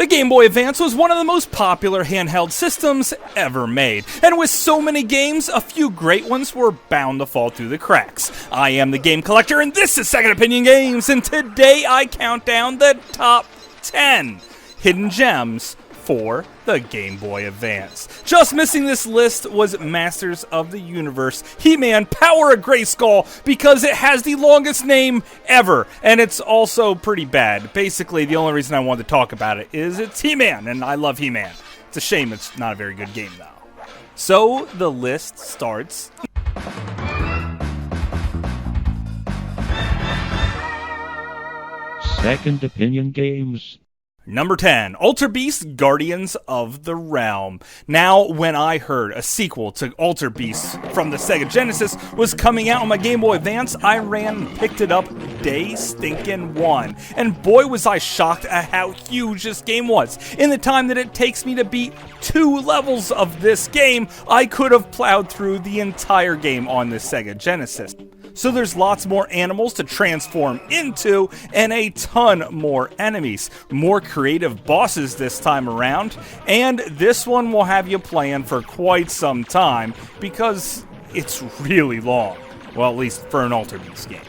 The Game Boy Advance was one of the most popular handheld systems ever made, and with so many games, a few great ones were bound to fall through the cracks. I am the Game Collector, and this is Second Opinion Games, and today I count down the top 10 hidden gems for the Game Boy Advance. Just missing this list was Masters of the Universe He-Man Power of Grayskull, because it has the longest name ever, and it's also pretty bad. Basically, the only reason I wanted to talk about it is it's He-Man, and I love He-Man. It's a shame it's not a very good game, though. So, the list starts... Second Opinion Games. Number 10, Alter Beast Guardians of the Realm. Now, when I heard a sequel to Alter Beast from the Sega Genesis was coming out on my Game Boy Advance, I ran and picked it up day stinking one. And boy was I shocked at how huge this game was. In the time that it takes me to beat 2 levels of this game, I could have plowed through the entire game on the Sega Genesis. So there's lots more animals to transform into, and a ton more enemies. More creative bosses this time around, and this one will have you playing for quite some time, because it's really long. Well, at least for an Alter Beast game.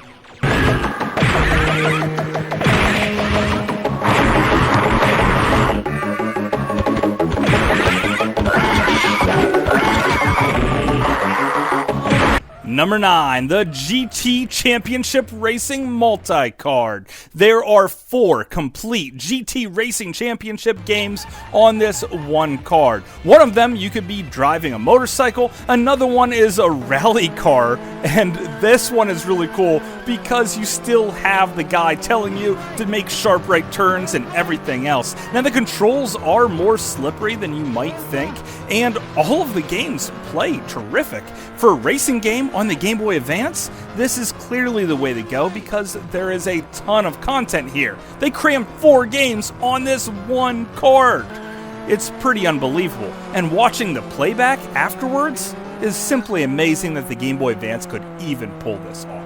Number 9, the GT Championship Racing Multi-Card. There are 4 complete GT Racing Championship games on this one card. One of them you could be driving a motorcycle, another one is a rally car, and this one is really cool because you still have the guy telling you to make sharp right turns and everything else. Now the controls are more slippery than you might think, and all of the games play terrific. For a racing game on the Game Boy Advance, this is clearly the way to go because there is a ton of content here. They crammed 4 games on this one card. It's pretty unbelievable, and watching the playback afterwards is simply amazing that the Game Boy Advance could even pull this off.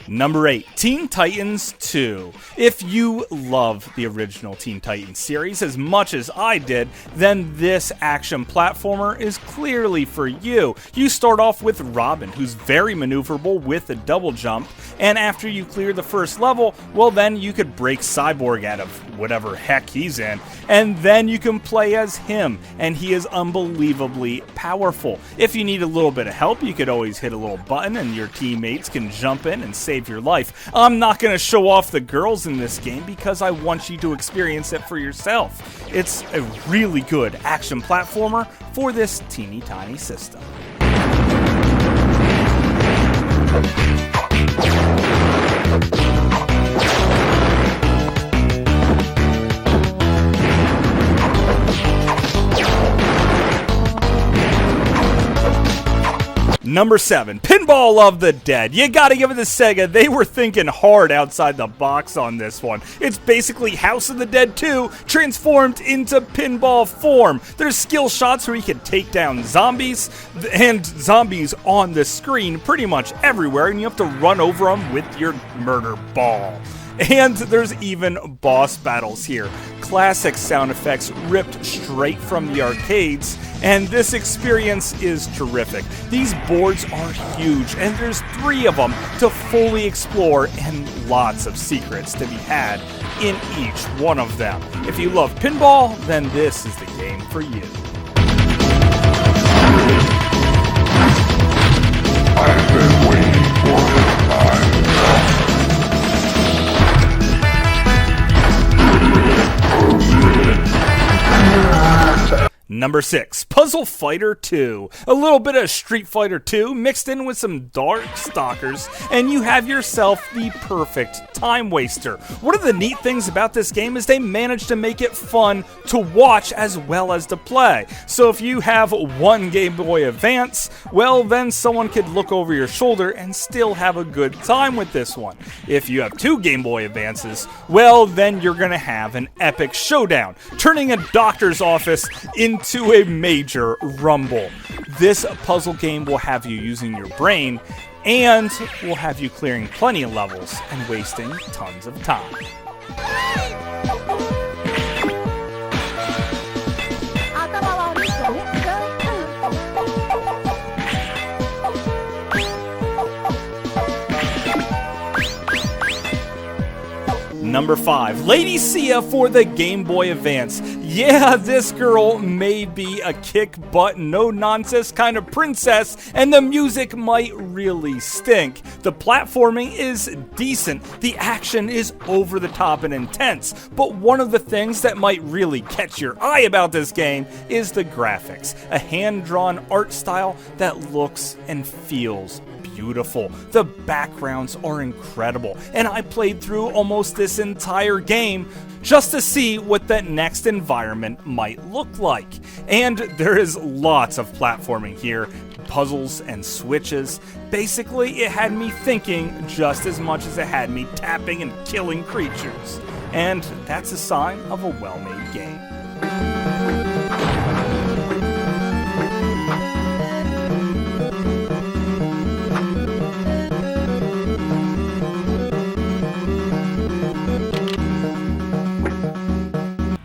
Number 8, Teen Titans 2. If you love the original Teen Titans series as much as I did, then this action platformer is clearly for you. You start off with Robin, who's very maneuverable with a double jump, and after you clear the first level, well then you could break Cyborg out of whatever heck he's in, and then you can play as him, and he is unbelievably powerful. If you need a little bit of help, you could always hit a little button and your teammates can jump in and save your life. I'm not going to show off the girls in this game because I want you to experience it for yourself. It's a really good action platformer for this teeny tiny system. Number 7, Pinball of the Dead. You gotta give it to Sega. They were thinking hard outside the box on this one. It's basically House of the Dead 2 transformed into pinball form. There's skill shots where you can take down zombies, and zombies on the screen pretty much everywhere, and you have to run over them with your murder ball. And there's even boss battles here. Classic sound effects ripped straight from the arcades, and this experience is terrific. These boards are huge, and there's 3 of them to fully explore, and lots of secrets to be had in each one of them. If you love pinball, then this is the game for you. I've been waiting for this time. Number 6, Puzzle Fighter 2. A little bit of Street Fighter 2 mixed in with some Dark Stalkers, and you have yourself the perfect time waster. One of the neat things about this game is they managed to make it fun to watch as well as to play. So if you have one Game Boy Advance, well then someone could look over your shoulder and still have a good time with this one. If you have two Game Boy Advances, well then you're gonna have an epic showdown, turning a doctor's office into a major rumble. This puzzle game will have you using your brain and will have you clearing plenty of levels and wasting tons of time. Number 5, Lady Sia for the Game Boy Advance. Yeah, this girl may be a kick-butt, no-nonsense kind of princess, and the music might really stink. The platforming is decent, the action is over the top and intense, but one of the things that might really catch your eye about this game is the graphics. A hand-drawn art style that looks and feels beautiful. The backgrounds are incredible, and I played through almost this entire game just to see what that next environment might look like. And there is lots of platforming here, puzzles and switches. Basically, it had me thinking just as much as it had me tapping and killing creatures. And that's a sign of a well-made game.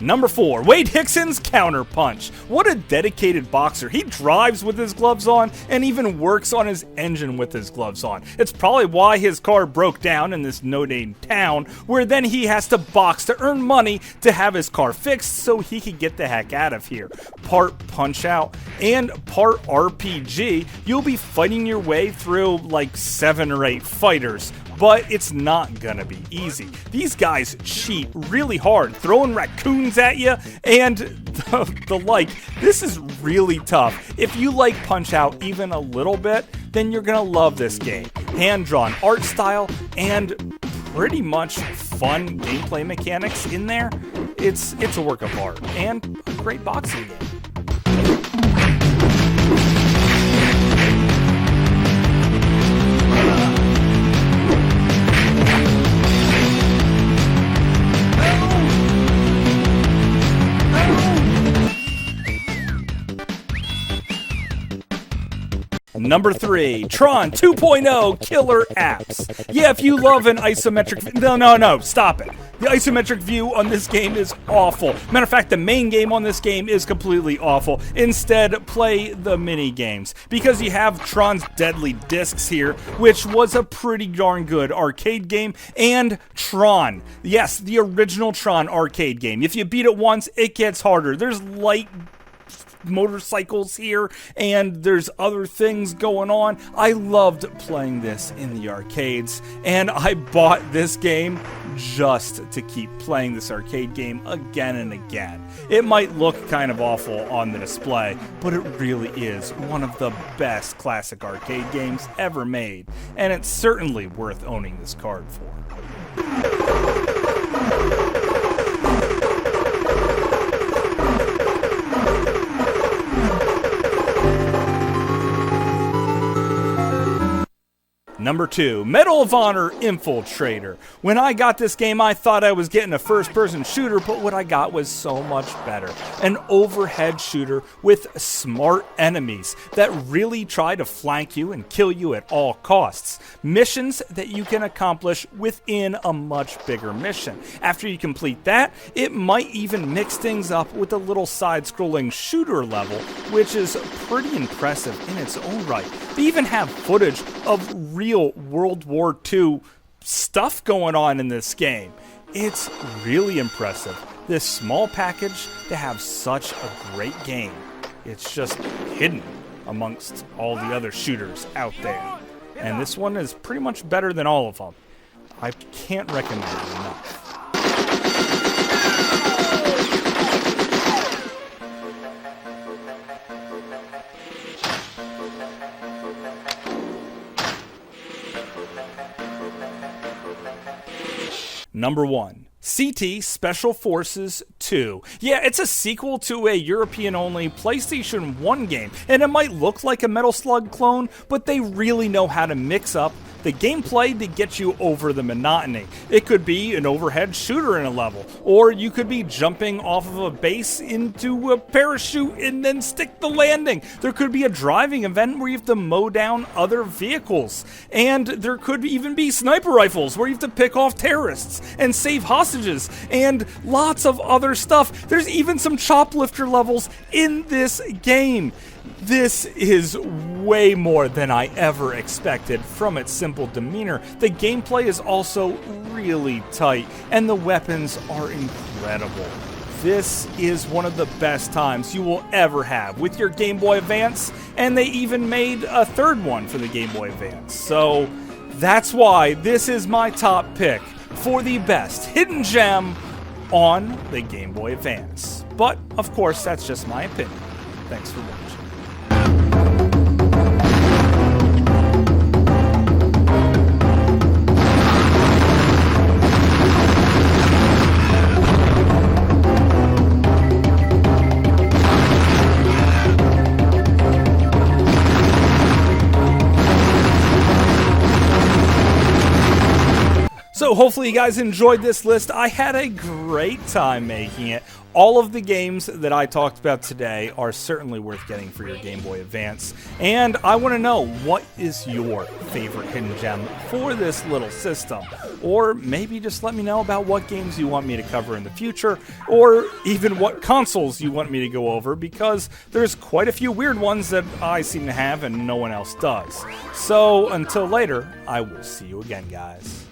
Number 4, Wade Hicksons Counterpunch. What a dedicated boxer. He drives with his gloves on and even works on his engine with his gloves on. It's probably why his car broke down in this no-name town, where then he has to box to earn money to have his car fixed so he can get the heck out of here. Part Punch-Out and part RPG, you'll be fighting your way through like 7 or 8 fighters. But it's not gonna be easy. These guys cheat really hard, throwing raccoons at you and the like. This is really tough. If you like Punch-Out even a little bit, then you're gonna love this game. Hand-drawn art style and pretty much fun gameplay mechanics in there. It's a work of art and a great boxing game. Number 3, Tron 2.0 Killer Apps. Yeah, if you love an isometric... No, stop it. The isometric view on this game is awful. Matter of fact, the main game on this game is completely awful. Instead, play the mini games. Because you have Tron's Deadly Discs here, which was a pretty darn good arcade game, and Tron. Yes, the original Tron arcade game. If you beat it once, it gets harder. There's light motorcycles here and there's other things going on. I loved playing this in the arcades, and I bought this game just to keep playing this arcade game again and again. It might look kind of awful on the display, but it really is one of the best classic arcade games ever made, and it's certainly worth owning this card for. Number 2, Medal of Honor Infiltrator. When I got this game, I thought I was getting a first-person shooter, but what I got was so much better. An overhead shooter with smart enemies that really try to flank you and kill you at all costs. Missions that you can accomplish within a much bigger mission. After you complete that, it might even mix things up with a little side-scrolling shooter level, which is pretty impressive in its own right. They even have footage of real World War II stuff going on in this game. It's really impressive. This small package to have such a great game. It's just hidden amongst all the other shooters out there. And this one is pretty much better than all of them. I can't recommend it enough. Number 1. CT Special Forces 2. Yeah, it's a sequel to a European-only PlayStation 1 game, and it might look like a Metal Slug clone, but they really know how to mix up the gameplay to get you over the monotony. It could be an overhead shooter in a level, or you could be jumping off of a base into a parachute and then stick the landing. There could be a driving event where you have to mow down other vehicles, and there could even be sniper rifles where you have to pick off terrorists and save hostages, and lots of other stuff. There's even some choplifter levels in this game. This is way more than I ever expected from its simple demeanor. The gameplay is also really tight, and the weapons are incredible. This is one of the best times you will ever have with your Game Boy Advance, and they even made a third one for the Game Boy Advance. So that's why this is my top pick for the best hidden gem on the Game Boy Advance. But, of course, that's just my opinion. Thanks for watching. So hopefully you guys enjoyed this list. I had a great time making it. All of the games that I talked about today are certainly worth getting for your Game Boy Advance. And I want to know, what is your favorite hidden gem for this little system? Or maybe just let me know about what games you want me to cover in the future, or even what consoles you want me to go over, because there's quite a few weird ones that I seem to have and no one else does. So until later, I will see you again, guys.